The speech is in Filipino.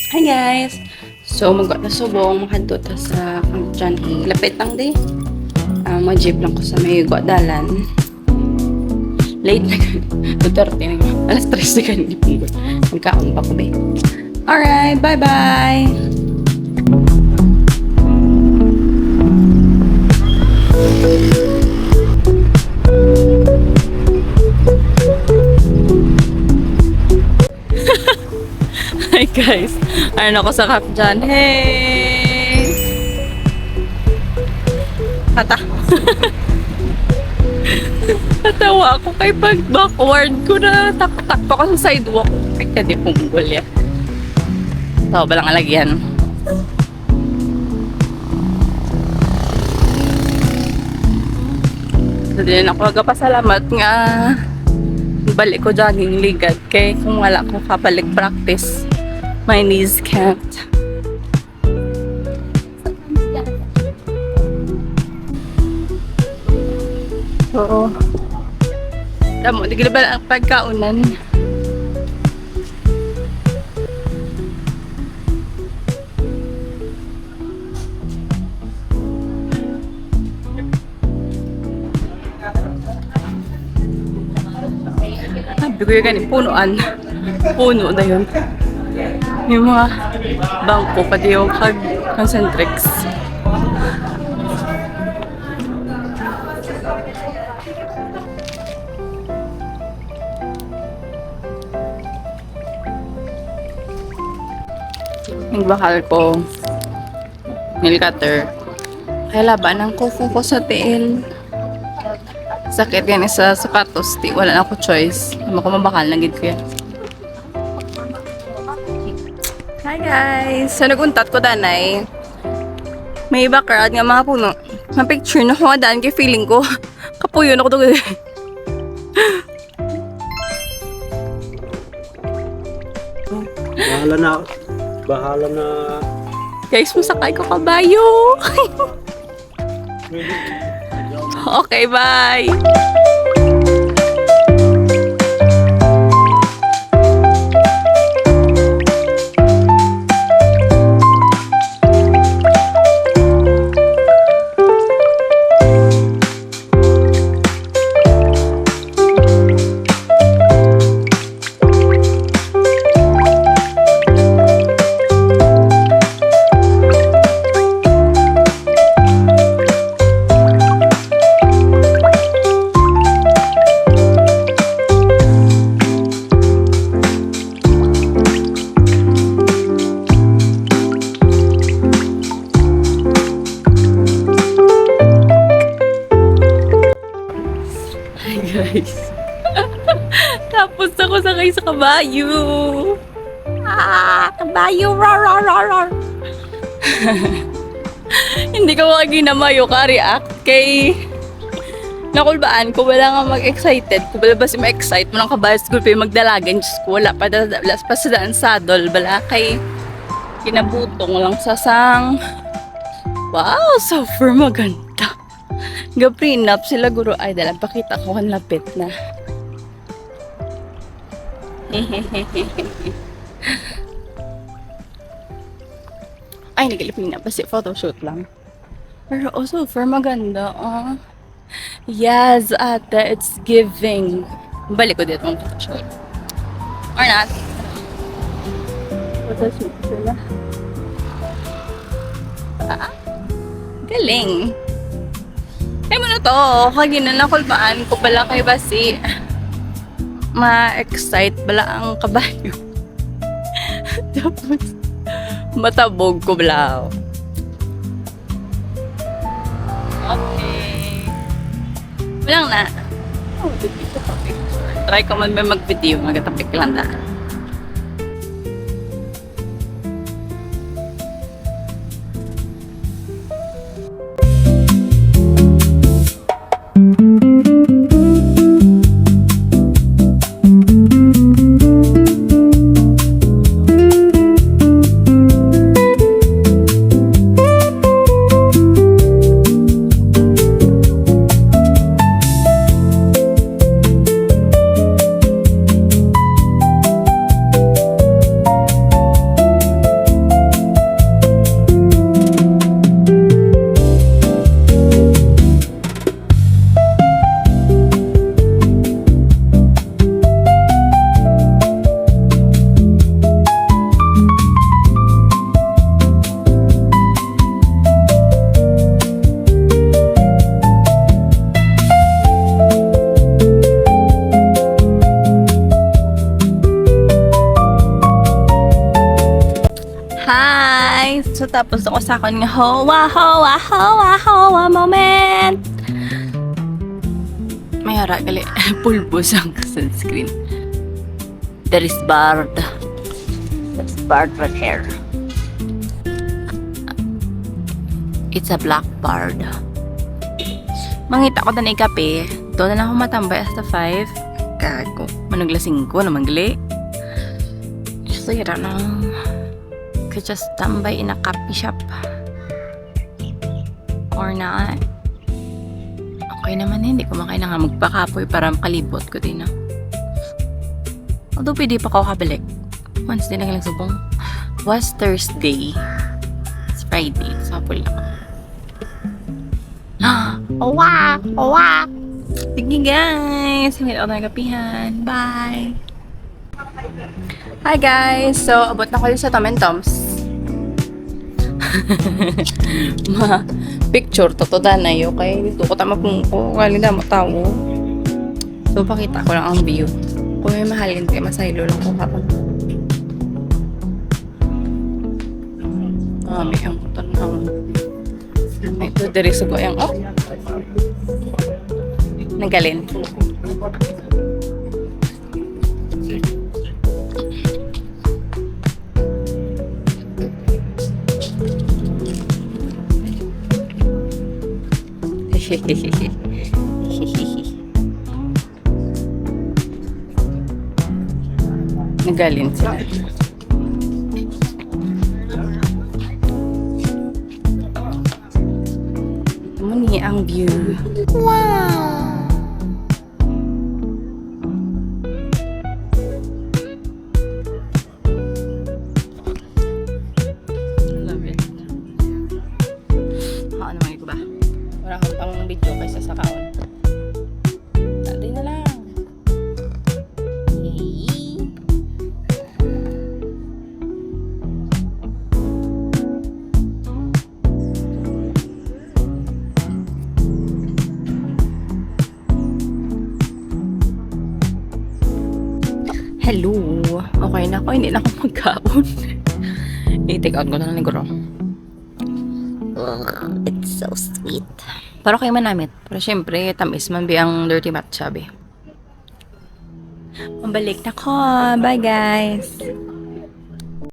Hi guys! So, nasubong makadto ta sa Kamjan. Lapit lang di. Mag-jeep lang ko sa may Guadalan. Late na gan. Duterte na gan. Alas 3 na gan. Magkaon pa ko ba. Alright, bye-bye! Hi guys! Ano ako sa Kamjan. Hey! Kata. Natawa ako kay pag backward ko na takpak ako sa sidewalk. Ay, kadi punggol ya. Tawa ba lang alagyan? So, din ako nagpasalamat nga balik ko jogging ligad kay kung wala ko kapalik practice my knees can't. Oo. Damo, di gila ba ang pagkaunan? Sabi ko yung punuan. Puno na yun. Yung mga bangko, pati yung concentrix. Yung bakal ko, nail cutter. Kaya labanan ko ko sa tiil. Sakit yan sa sapatos. Wala na ako choice. Ano ko mabakal na gid ko yan. Hi guys! So naguntat ko danay. May background nga mga puno. Mga picture na ko daan kay feeling ko. Kapuyo na ko to. Bahala na. Guys, masakay ko kabayo. Okay, bye! Guys. Tapos ako sakay sa kabayo. Kabayo, rar, rar, rar, rar. Hindi ko maginamayo ka-react kay nakulbaan ko. Wala nga mag-excited. Kung wala ba si ma-excite mo ng kabayo, siguro pa yung magdalagan. Diyos ko, wala pa sa daan saddle. Bala kay kinabutong lang sa sang. Wow, super maganda. Ga-prenup sila guro. Ay, dalang pakita ko ang lapit na. Ay, nagalipin na. Basta photoshoot lang. Pero also, super maganda. Oh. Yes, ate. It's giving. Balik ko dito ang photoshoot. Or not. Photoshoot sila. Galing. Kaya mo na to, kaginanakulbaan ko pala kay Basi. Ma-excite pala ang kabayo. Tapos, matabog ko pala. Okay. Walang na. Oh, dito pa picture. Try ko man may mag-video, magatapik lang na. Hi! So tapos ako sa akin nga hoa moment! May hara gali. Pulbos ang sunscreen. There is barred. That's barred right here. It's a black barred. Mangita ko na kape. Doon na ako matambay hasta 5. Gago. Managlasing ko naman gali. Sira na. Could just tambay in a coffee shop. Or not. Okay naman hindi ko makain na nga magpakapoy para makalibot ko din. Although pwede pa ako kabalik. Once din lang subong. Was Thursday. It's Friday. So hapol ako. Owa! Owa! Sige guys! Hindi ako nagapihan. Bye! Hi guys! So, abot na ko sa Tom and Tom's. Picture, totoo na yun. Kaya dito ko tama kung kalina mo tao. So, pakita ko lang ang view. Kung may mahalin kayo, masaylo lang ko kapag. May ang tanaw. May ito, diri sa goyang. Oh! Nagalin. Nagalin sila. Muni ang view. Wow! Love it. Ano naman ito ba? Wala akong pang video kaysa sa kaon. Tadi na lang. Hey. Hello. Okay na ako. Hindi na ako magkaon. I-take out ko na lang siguro. It's so sweet. Pero kayo manamit. Pero syempre, tamis man ang dirty matcha, be. Mabalik na ko. Bye, guys.